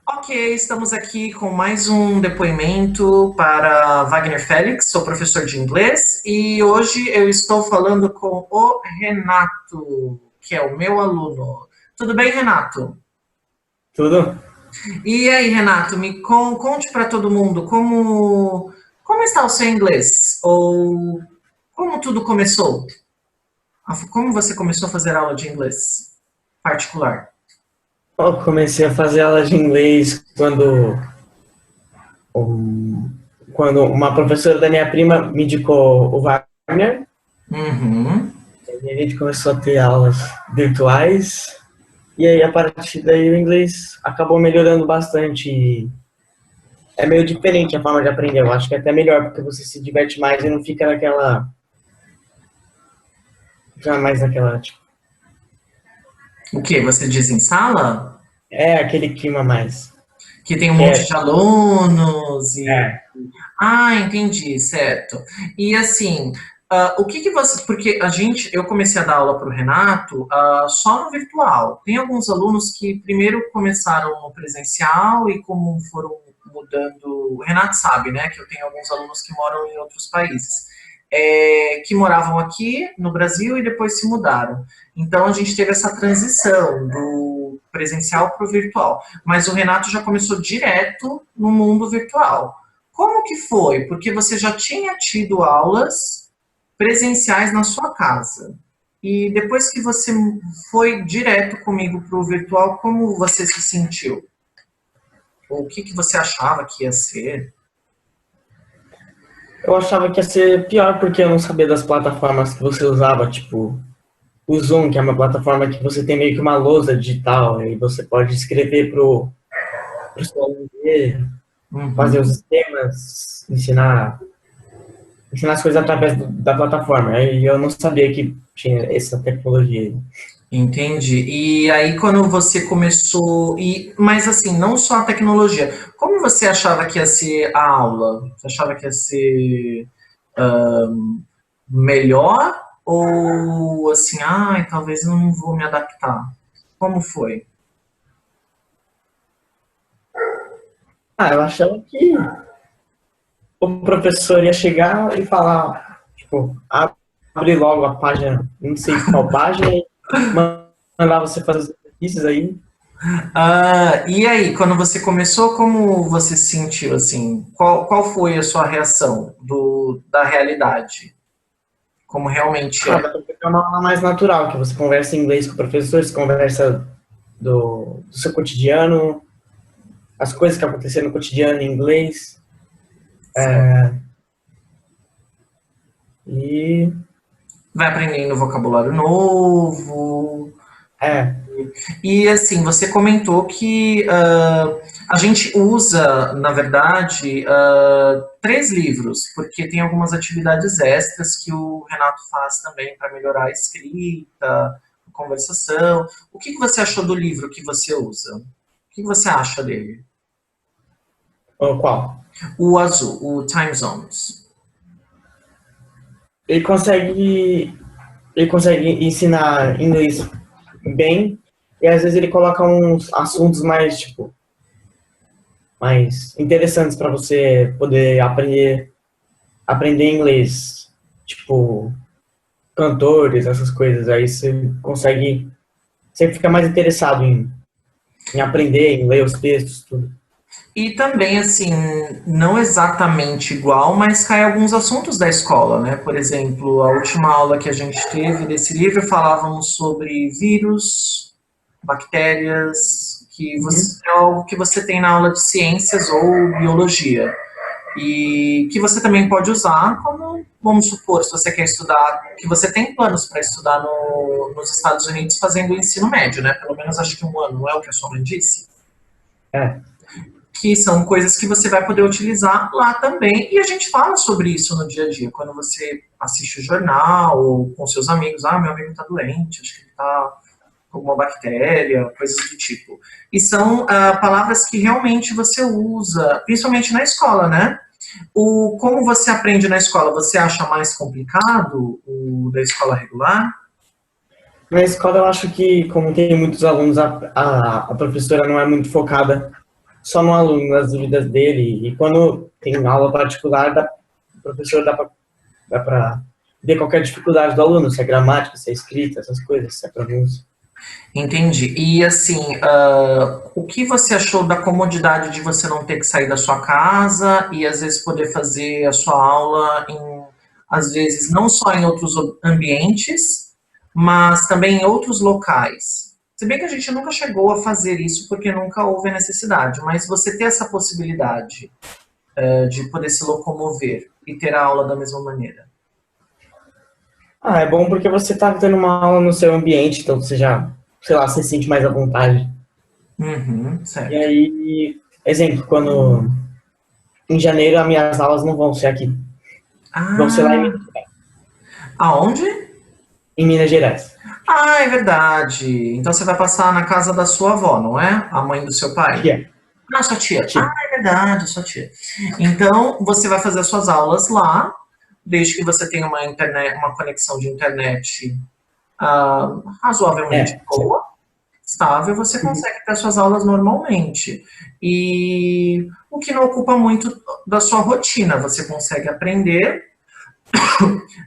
Ok, estamos aqui com mais um depoimento para Wagner Félix, sou professor de inglês e hoje eu estou falando com o Renato, que é o meu aluno. Tudo bem, Renato? Tudo? E aí, Renato, conte para todo mundo como está o seu inglês? Ou como tudo começou? Como você começou a fazer aula de inglês particular? Eu comecei a fazer aula de inglês quando uma professora da minha prima me indicou o Wagner. Uhum. E a gente começou a ter aulas virtuais. E aí, a partir daí, o inglês acabou melhorando bastante. E é meio diferente a forma de aprender. Eu acho que é até melhor, porque você se diverte mais e não fica naquela. Já mais naquela. Tipo, O que? Você diz em sala? é aquele clima mais. Que tem um Que monte é. de alunos e. É. Ah, entendi, certo. E assim, o que que você. Porque eu comecei a dar aula para o Renato só no virtual. Tem alguns alunos que primeiro começaram no presencial e como foram mudando. O Renato sabe, né, que eu tenho alguns alunos que moram em outros países. Que moravam aqui no Brasil e depois se mudaram. Então a gente teve essa transição do presencial para o virtual. Mas o Renato já começou direto no mundo virtual. Como que foi? Porque você já tinha tido aulas presenciais na sua casa. E depois que você foi direto comigo para o virtual, como você se sentiu? Ou o que, que você achava que ia ser? Eu achava que ia ser pior porque eu não sabia das plataformas que você usava, tipo. O Zoom, que é uma plataforma que você tem meio que uma lousa digital, e você pode escrever pro seu aluno ver, fazer os Uhum, esquemas, ensinar as coisas através da plataforma. E eu não sabia que tinha essa tecnologia aí. entendi. E aí, quando você começou. Mas assim, não só a tecnologia. Como você achava que ia ser a aula? Você achava que ia ser melhor? Ou assim, ai, talvez eu não vou me adaptar? Como foi? Ah, eu achava que o professor ia chegar e falar, tipo, abre logo a página, não sei qual página, e mandar você fazer os exercícios aí. E aí, quando você começou, como você se sentiu assim? Qual foi a sua reação da realidade? Como realmente Ah, é? dá pra pegar uma aula mais natural, que você conversa em inglês com o professor, você conversa do seu cotidiano, as coisas que aconteceram no cotidiano em inglês. E Vai aprendendo vocabulário novo. é, E assim, você comentou que a gente usa, na verdade, três livros, porque tem algumas atividades extras que o Renato faz também para melhorar a escrita, a conversação. O que que você achou do livro que você usa? O que que você acha dele? o qual? O azul, o Time Zones. Ele consegue, ele consegue ensinar inglês bem, e às vezes ele coloca uns assuntos mais, tipo, mais interessantes para você poder aprender inglês, tipo, cantores, essas coisas. Aí você consegue, você fica mais interessado em aprender, em ler os textos, tudo. E também, assim, não exatamente igual, mas cai alguns assuntos da escola, né? Por exemplo, a última aula que a gente teve desse livro falávamos sobre vírus, bactérias, Uhum. é algo que você tem na aula de ciências ou biologia. E que você também pode usar como, vamos supor, se você quer estudar, que você tem planos para estudar nos Estados Unidos fazendo o ensino médio, né? Pelo menos acho que um ano, não é o que a sua mãe disse? É. Que são coisas que você vai poder utilizar lá também. E a gente fala sobre isso no dia a dia, quando você assiste o jornal ou com seus amigos, meu amigo está doente, acho que ele está com alguma bactéria, coisas do tipo. E são palavras que realmente você usa, principalmente na escola, né? Como você aprende na escola, você acha mais complicado o da escola regular? Na escola eu acho que, como tem muitos alunos, a professora não é muito focada só no aluno, nas dúvidas dele. E quando tem aula particular, o professor dá para ver qualquer dificuldade do aluno, se é gramática, se é escrita, essas coisas, se é pronúncia. Entendi. E assim, o que você achou da comodidade de você não ter que sair da sua casa e às vezes poder fazer a sua aula às vezes não só em outros ambientes, mas também em outros locais? Se bem que a gente nunca chegou a fazer isso porque nunca houve a necessidade, mas você ter essa possibilidade, de poder se locomover e ter a aula da mesma maneira. Ah, é bom porque você tá tendo uma aula no seu ambiente, então você já, sei lá, você se sente mais à vontade. Uhum, E certo. aí, exemplo, quando em janeiro as minhas aulas não vão ser aqui, vão ser lá Ah, aonde? em Minas Gerais. Ah, é verdade. Então você vai passar na casa da sua avó, não é? A mãe do seu pai? Tia, Ah, sua tia. Ah, tia. é verdade, sua tia. Então você vai fazer as suas aulas lá, desde que você tenha uma internet, uma conexão de internet razoavelmente É, tia. boa, estável, você Uhum. consegue ter as suas aulas normalmente. E o que não ocupa muito da sua rotina, você consegue aprender,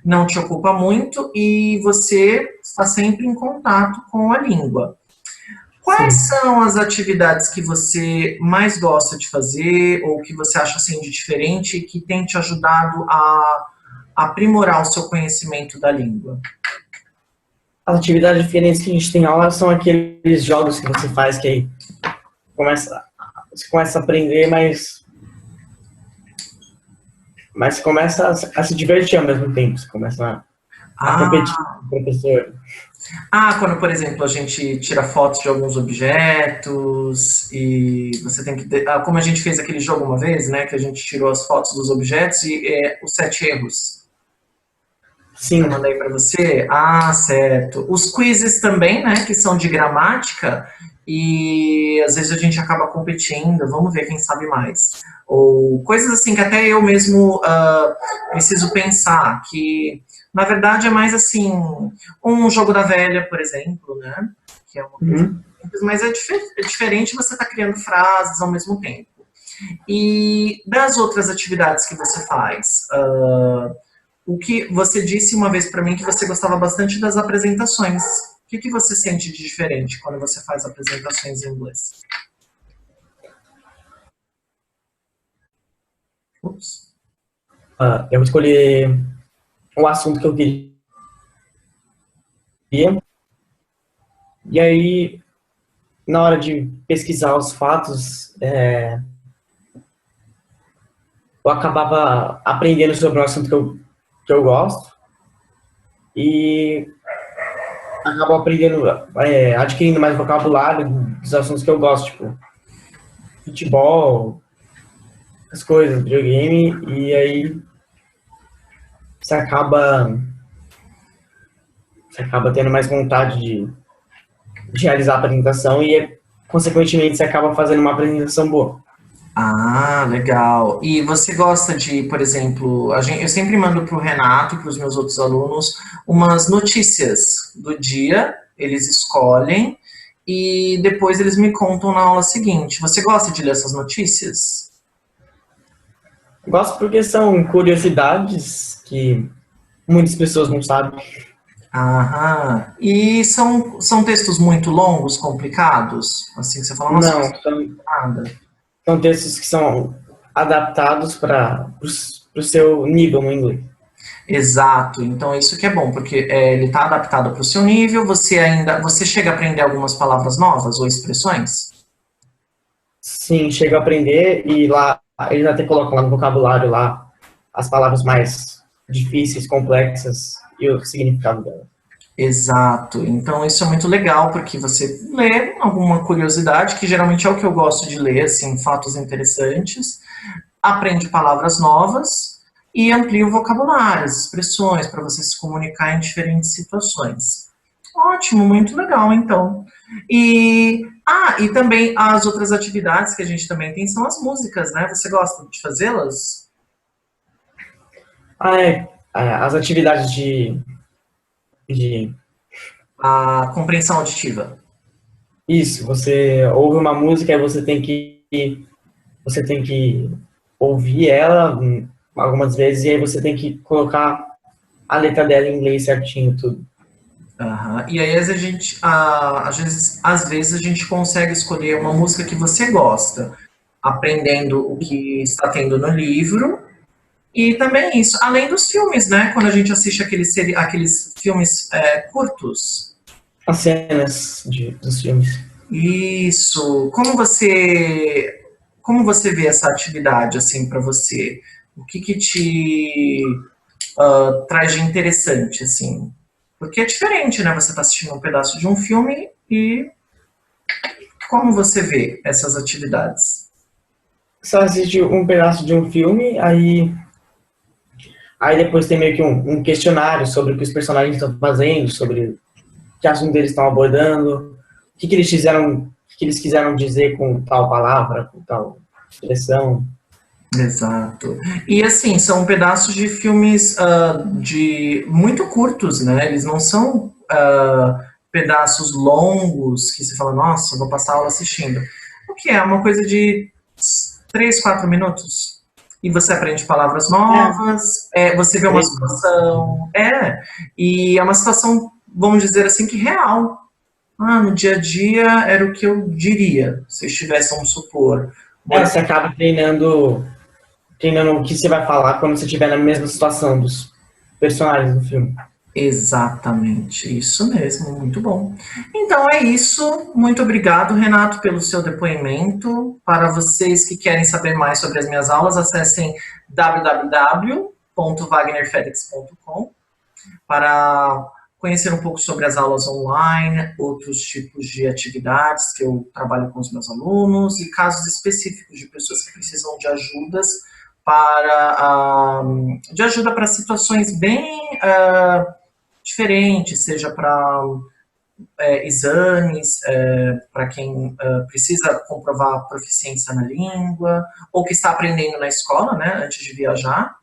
não te ocupa muito e você está sempre em contato com a língua. Quais Sim. são as atividades que você mais gosta de fazer ou que você acha assim de diferente e que tem te ajudado a aprimorar o seu conhecimento da língua? As atividades diferentes que a gente tem aula são aqueles jogos que você faz que aí começa, você começa a aprender, mas você começa a se divertir ao mesmo tempo. Você começa a competir Ah, com o professor. quando, por exemplo, a gente tira fotos de alguns objetos e você tem que. Como a gente fez aquele jogo uma vez, né? Que a gente tirou as fotos dos objetos e os 7 erros que eu Sim, mandei para você. Ah, certo. Os quizzes também, né? Que são de gramática e às vezes a gente acaba competindo. Vamos ver quem sabe mais. Ou coisas assim que até eu mesmo preciso pensar que na verdade é mais assim um jogo da velha, por exemplo, né? Que é uma coisa uhum. simples, mas é diferente você estar criando frases ao mesmo tempo. E das outras atividades que você faz, o que você disse uma vez para mim que você gostava bastante das apresentações. O que você sente de diferente quando você faz apresentações em inglês? Ups. Eu vou escolher o assunto que eu queria. E aí, na hora de pesquisar os fatos, eu acabava aprendendo sobre um assunto que eu gosto e acabo aprendendo, adquirindo mais vocabulário dos assuntos que eu gosto, tipo futebol, as coisas, videogame, e aí você acaba, você acaba tendo mais vontade de realizar a apresentação e, consequentemente, você acaba fazendo uma apresentação boa. Ah, legal. E você gosta de, por exemplo, eu sempre mando para o Renato e para os meus outros alunos umas notícias do dia, eles escolhem e depois eles me contam na aula seguinte. Você gosta de ler essas notícias? Gosto porque são curiosidades que muitas pessoas não sabem. Aham. E são textos muito longos, complicados? Assim, que você fala, nossa, Não, não sei nada. são textos que são adaptados para o seu nível no inglês. Exato. Então, isso que é bom, porque ele está adaptado para o seu nível, você chega a aprender algumas palavras novas ou expressões? Sim, chega a aprender e lá eles até colocam lá no vocabulário lá as palavras mais difíceis, complexas e o significado delas. Exato. Então, isso é muito legal, porque você lê alguma curiosidade, que geralmente é o que eu gosto de ler, assim, fatos interessantes, aprende palavras novas e amplia o vocabulário, as expressões, para você se comunicar em diferentes situações. Ótimo, muito legal, então. E também as outras atividades que a gente também tem são as músicas, né? Você gosta de fazê-las? As atividades de A compreensão auditiva. isso, você ouve uma música e você tem que você tem que ouvir ela algumas vezes e aí você tem que colocar a letra dela em inglês certinho, tudo. Aham. E aí às vezes a gente consegue escolher uma música que você gosta, aprendendo o que está tendo no livro. E também isso, além dos filmes, né? Quando a gente assiste aqueles filmes curtos. As cenas dos filmes. Isso. Como você vê essa atividade assim para você? O que que te traz de interessante assim? Porque é diferente, né? Você está assistindo um pedaço de um filme e como você vê essas atividades? Você assiste um pedaço de um filme, aí depois tem meio que um questionário sobre o que os personagens estão fazendo, sobre que assunto eles estão abordando, o que eles fizeram, o que eles quiseram dizer com tal palavra, com tal expressão. Exato. E assim, são pedaços de filmes de muito curtos, né? Eles não são pedaços longos que você fala, nossa, vou passar a aula assistindo. O que é? Uma coisa de 3, 4 minutos. E você aprende palavras novas, você vê uma situação. E é uma situação, vamos dizer assim, que real. No dia a dia era o que eu diria, se eu estivesse, vamos supor. Você acaba treinando o que você vai falar quando você estiver na mesma situação dos personagens do filme. Exatamente, isso mesmo, muito bom. Então é isso, muito obrigado, Renato, pelo seu depoimento. Para vocês que querem saber mais sobre as minhas aulas, acessem www.wagnerfedix.com para conhecer um pouco sobre as aulas online, outros tipos de atividades que eu trabalho com os meus alunos e casos específicos de pessoas que precisam de ajudas de ajuda para situações bem diferentes, seja para exames, para quem precisa comprovar proficiência na língua, ou que está aprendendo na escola, né, antes de viajar,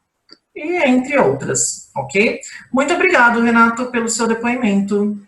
e entre outras, ok? Muito obrigado, Renato, pelo seu depoimento.